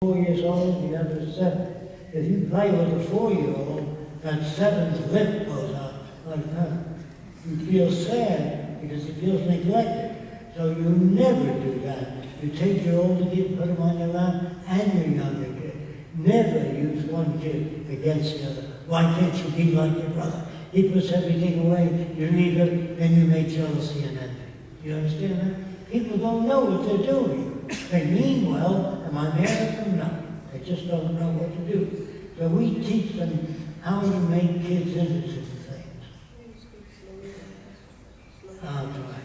4 years old, the other is 7. If you play with a 4-year-old, that 7's lip goes out like that. You feel sad because he feels neglected. So you never do that. You take your older kid, put him on your lap, and your younger kid. Never use one kid against the other. Why can't you be like your brother? He puts everything away, you leave it, then you make jealousy and envy. You understand that? People don't know what they're doing. They mean well, am I mad at them? No. They just don't know what to do. So we teach them how to make kids interested in things. I'll try.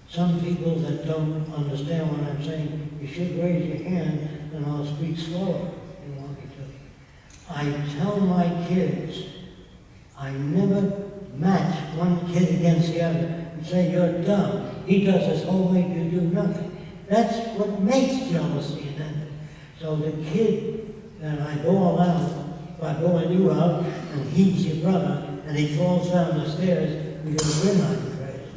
Some people that don't understand what I'm saying, you should raise your hand and I'll speak slower if you want me to. I tell my kids, I never match one kid against the other and say, you're dumb. He does his homework, you do nothing. That's what makes jealousy and envy. So the kid that I go around, if I go and you out, and he's your brother, and he falls down the stairs, because we're not crazy.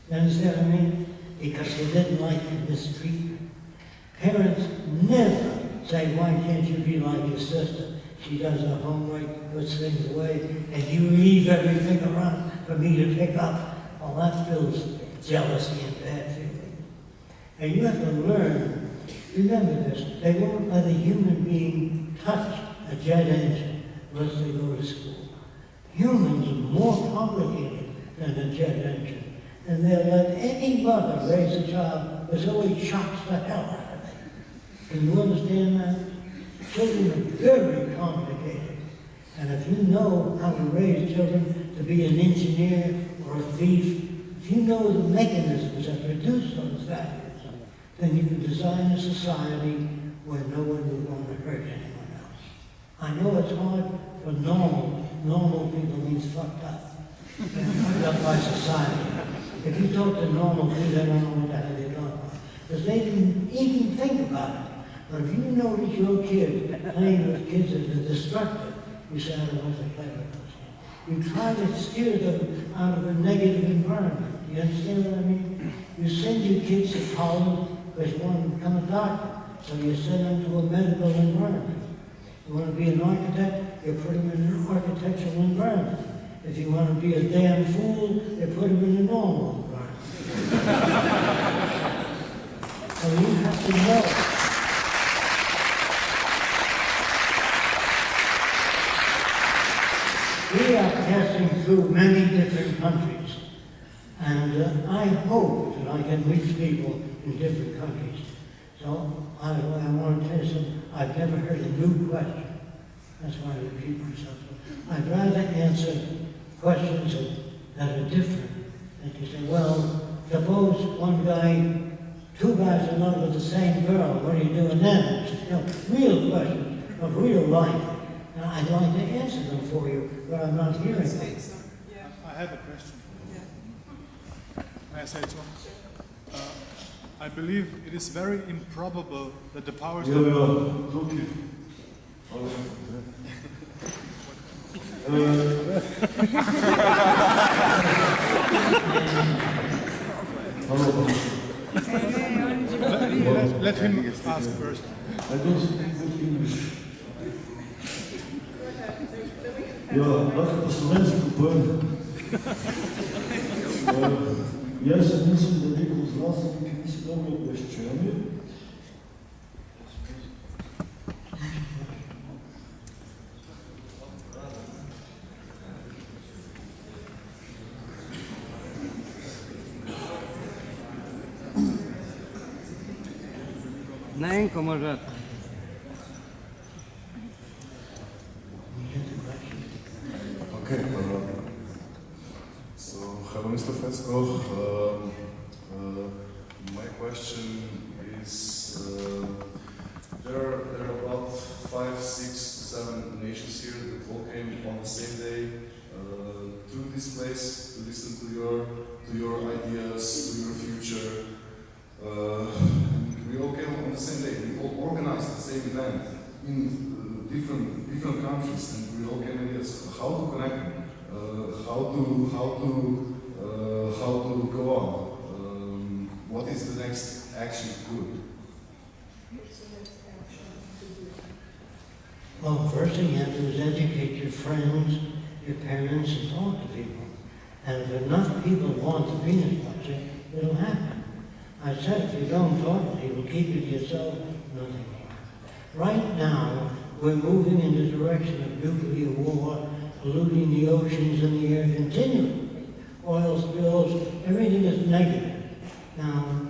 You understand what I mean? Because he didn't like the mistreatment. Parents never say, why can't you be like your sister? She does her homework, puts things away, and you leave everything around for me to pick up. Well, that builds jealousy and bad feeling. And you have to learn, remember this, they won't let a human being touch a jet engine unless they go to school. Humans are more complicated than a jet engine. And they'll let any mother raise a child until he shocks the hell out of it. Can you understand that? Children are very complicated. And if you know how to raise children to be an engineer or a thief, if you know the mechanisms that produce those values, then you can design a society where no one will want to hurt anyone else. I know it's hard for normal people means fucked up. Fucked up by society. If you talk to normal people, they don't know what the hell they're talking about. Because they didn't even think about it. But if you notice your kid playing with kids that are destructive, you say, I don't want to play with those kids. You try to steer them out of a negative environment. You understand what I mean? You send your kids to college because you want to become a doctor. So you send them to a medical environment. You want to be an architect, you put them in an architectural environment. If you want to be a damn fool, you put them in a normal environment. So you have to know. We are passing through many different countries, and I hope that I can reach people in different countries. So I want to tell you something. I've never heard a new question. That's why I repeat myself. I'd rather answer questions that are different. And you say, well, suppose two guys are in love with the same girl. What are you doing then? Real questions of real life. And I'd like to answer them for you, but I'm not hearing them. I have a question. May I say so? I believe it is very improbable that the powers that let him ask first. I don't speak good English. Ja, lahko po slovensko povem. Jaz mislim, da nekaj znanstveniki niso dobro obveščeni. Na enko može. Okay, so hello Mr. Fresco. My question is, there are about 5, 6, 7 nations here that all came on the same day to this place to listen to your ideas, to your future. We all came on the same day. We all organized the same event in different countries, and we all came ideas how to connect them, how to go on. What is the next action to do? Well, first thing you have to do is educate your friends, your parents, and talk to people. And if enough people want the Venus Project, it'll happen. I said, if you don't talk to people, keep it to yourself, nothing will. Right now, we're moving in the direction of nuclear war, polluting the oceans and the air continually. Oil spills, everything is negative. Now,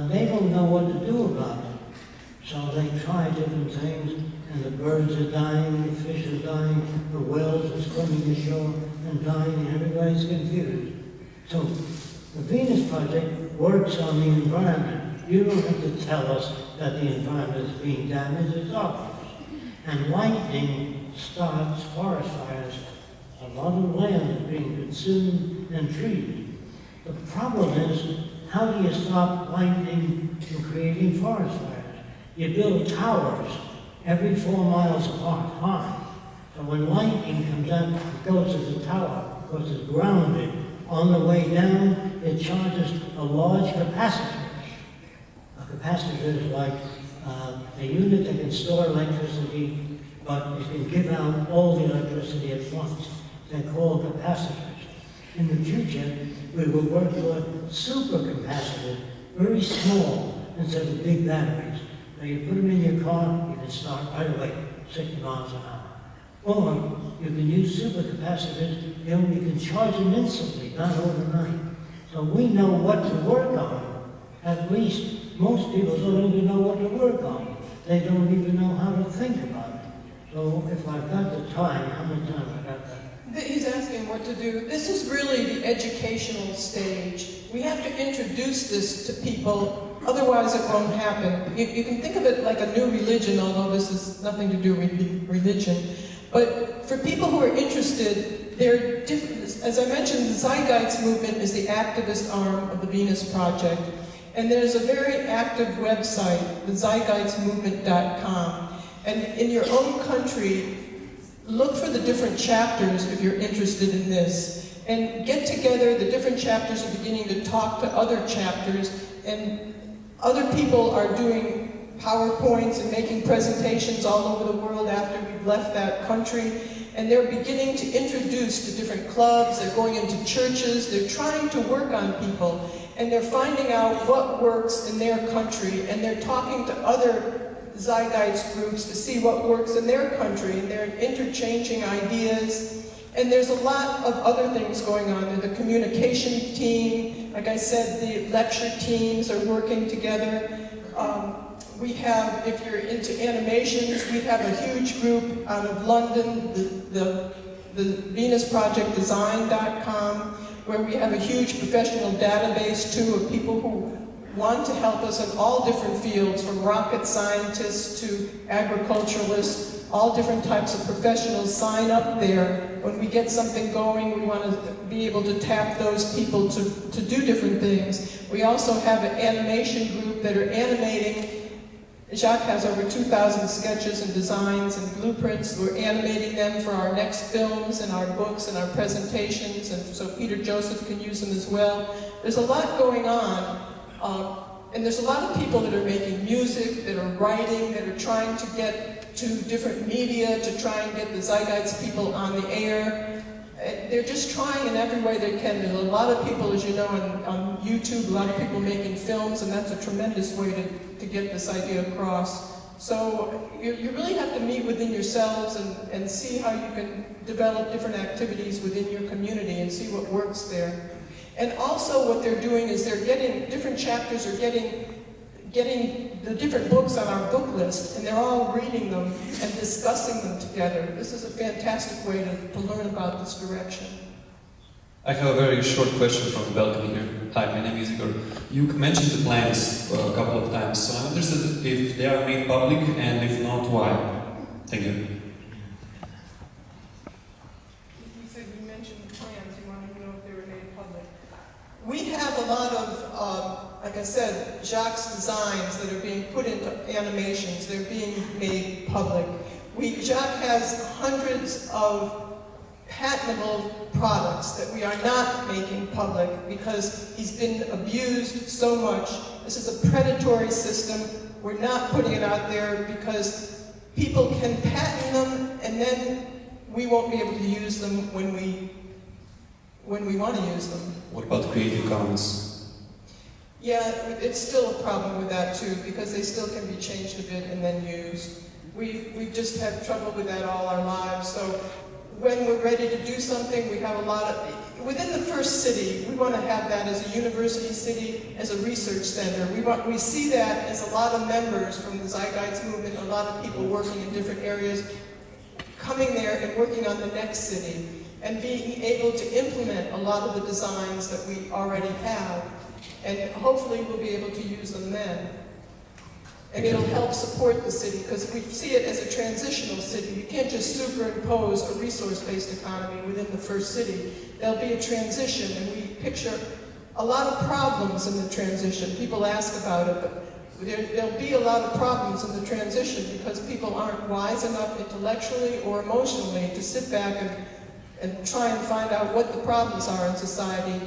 they don't know what to do about it. So they try different things, and the birds are dying, the fish are dying, the whales are swimming ashore and dying, and everybody's confused. So the Venus Project works on the environment. You don't have to tell us that the environment is being damaged, it's obvious. And lightning starts forest fires. A lot of land is being consumed and treated. The problem is, how do you stop lightning from creating forest fires? You build towers every 4 miles apart high. So when lightning comes up, it goes to the tower, because it's grounded. On the way down, it charges a large capacitor. A capacitor is like a unit that can store electricity, but it can give out all the electricity at once. They're called capacitors. In the future, we will work toward supercapacitors, very small, instead of big batteries. Now you put them in your car, you can start right away, 60 miles an hour. Or you can use supercapacitors, and you can charge them instantly, not overnight. So we know what to work on. At least most people don't even know what to work on. They don't even know how to think about it. So if I've got the time, how much time I got that? He's asking what to do. This is really the educational stage. We have to introduce this to people, otherwise it won't happen. You can think of it like a new religion, although this has nothing to do with religion. But for people who are interested, they're different. As I mentioned, the Zeitgeist movement is the activist arm of the Venus Project. And there's a very active website, the zeitgeistmovement.com. And in your own country, look for the different chapters if you're interested in this. And get together, the different chapters are beginning to talk to other chapters, and other people are doing PowerPoints and making presentations all over the world after we've left that country. And they're beginning to introduce to different clubs, they're going into churches, they're trying to work on people, and they're finding out what works in their country, and they're talking to other Zeitgeist groups to see what works in their country, and they're interchanging ideas. And there's a lot of other things going on. There's the communication team. Like I said, the lecture teams are working together. We have, if you're into animations, we have a huge group out of London, the VenusProjectDesign.com, where we have a huge professional database too of people who want to help us in all different fields, from rocket scientists to agriculturalists. All different types of professionals sign up there. When we get something going, we want to be able to tap those people to do different things. We also have an animation group that are animating. Jacque has over 2,000 sketches and designs and blueprints. We're animating them for our next films and our books and our presentations, and so Peter Joseph can use them as well. There's a lot going on. And there's a lot of people that are making music, that are writing, that are trying to get to different media to try and get the Zeitgeist people on the air. They're just trying in every way they can. There's a lot of people, as you know, on YouTube, a lot of people making films, and that's a tremendous way to get this idea across. So you really have to meet within yourselves and see how you can develop different activities within your community and see what works there. And also what they're doing is they're getting, different chapters are getting the different books on our book list, and they're all reading them and discussing them together. This is a fantastic way to learn about this direction. I have a very short question from the balcony here. Hi, my name is Igor. You mentioned the plans a couple of times, so I'm interested if they are made public, and if not, why? Thank you. You said you mentioned the plans. You wanted to know if they were made public. We have a lot of, like I said, Jacque's designs that are being put into animations. They're being made public. Jacque has hundreds of patentable products that we are not making public because he's been abused so much. This is a predatory system. We're not putting it out there because people can patent them, and then we won't be able to use them when we want to use them. What about Creative Commons? Yeah, it's still a problem with that too, because they still can be changed a bit and then used. We've just had trouble with that all our lives. So when we're ready to do something, we have a lot of, within the first city, we want to have that as a university city, as a research center. We see that as a lot of members from the Zeitgeist movement, a lot of people working in different areas, coming there and working on the next city, and being able to implement a lot of the designs that we already have. And hopefully we'll be able to use them then. And it'll help support the city, because we see it as a transitional city. You can't just superimpose a resource-based economy within the first city. There'll be a transition, and we picture a lot of problems in the transition. People ask about it, but there'll be a lot of problems in the transition because people aren't wise enough intellectually or emotionally to sit back and try and find out what the problems are in society.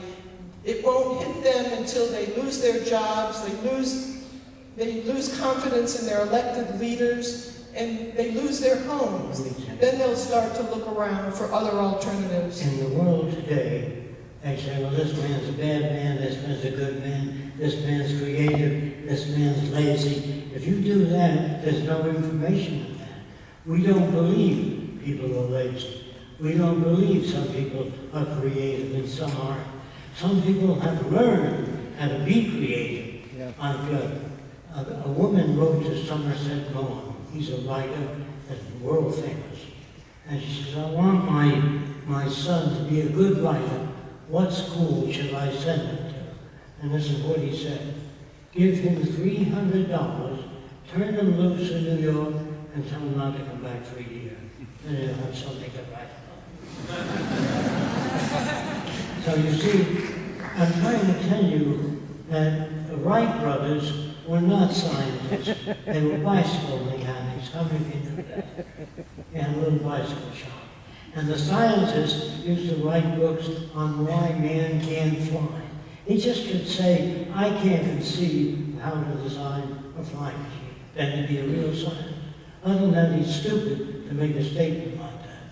It won't hit them until they lose their jobs, they lose confidence in their elected leaders, and they lose their homes. Then they'll start to look around for other alternatives. In the world today, they say, well, this man's a bad man, this man's a good man, this man's creative, this man's lazy. If you do that, there's no information in that. We don't believe people are lazy. We don't believe some people are creative and some aren't. Some people have learned how to be creative. Yeah. A woman wrote to Somerset Maugham. He's a writer that's world famous. And she says, I want my son to be a good writer. What school should I send him to? And this is what he said. Give him $300, turn him loose in New York, and tell him not to come back for a year. Then he'll have something to write about. So you see, I'm trying to tell you that the Wright brothers were not scientists. They were bicycle mechanics. How many of you knew that? They had a little bicycle shop. And the scientists used to write books on why man can't fly. He just could say, I can't conceive how to design a flying machine. Then he'd be a real scientist. Other than that, he's stupid to make a statement like that.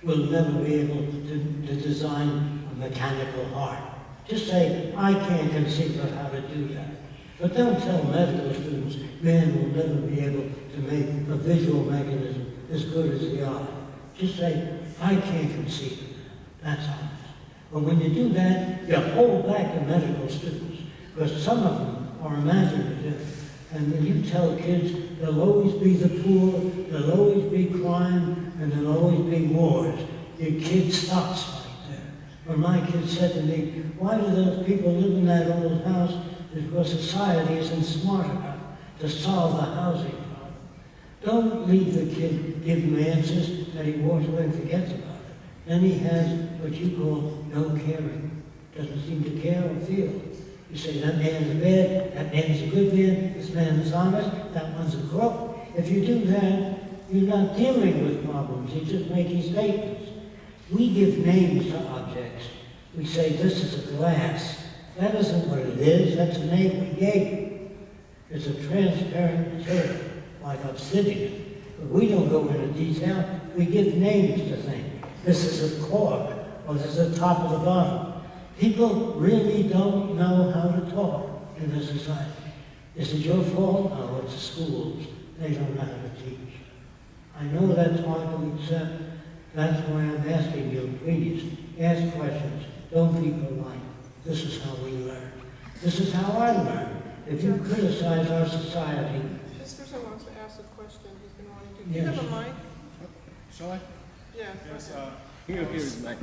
We'll never be able to design a mechanical heart. Just say, I can't conceive of how to do that. But don't tell medical students, man will never be able to make a visual mechanism as good as the eye. Just say, I can't conceive of that. That's honest. But when you do that, you hold back the medical students, because some of them are imaginative. And when you tell kids, there'll always be the poor, there'll always be crime, and there'll always be wars, your kid stops right there. When my kid said to me, why do those people live in that old house? It's because society isn't smart enough to solve the housing problem. Don't leave the kid, give him answers that he walks away and forgets about it. Then he has what you call no caring. Doesn't seem to care or feel. You say, that man's bad, that man's a good man, this man is honest, that one's a crook. If you do that, you're not dealing with problems, you're just making statements. We give names to objects. We say, this is a glass. That isn't what it is, that's a name we gave it. It's a transparent material, like obsidian. But we don't go into detail, we give names to things. This is a cork, or this is the top of the bottle. People really don't know how to talk in this society. Is it your fault? No, it's the schools. They don't know how to teach. I know that's hard to accept. That's why I'm asking you, please, ask questions. Don't be polite. This is how we learn. This is how I learn. If you criticize our society... This person wants to ask a question. He's been wanting to. Do Yes. you have a mic? Shall I? Yeah. Yes. Here's Mike.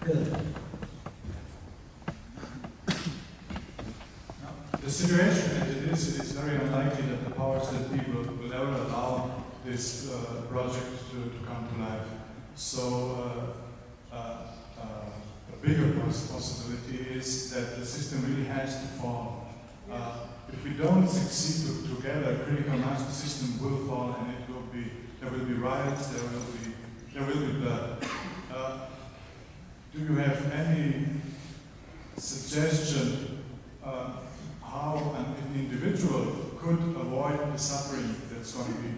Good. The situation as it is very unlikely that the powers that be will ever allow this project to come to life. So a bigger possibility is that the system really has to fall. If we don't succeed together, critical mass, the system will fall, and there will be riots, there will be blood. Do you have any suggestion how an individual could avoid the suffering that's going to be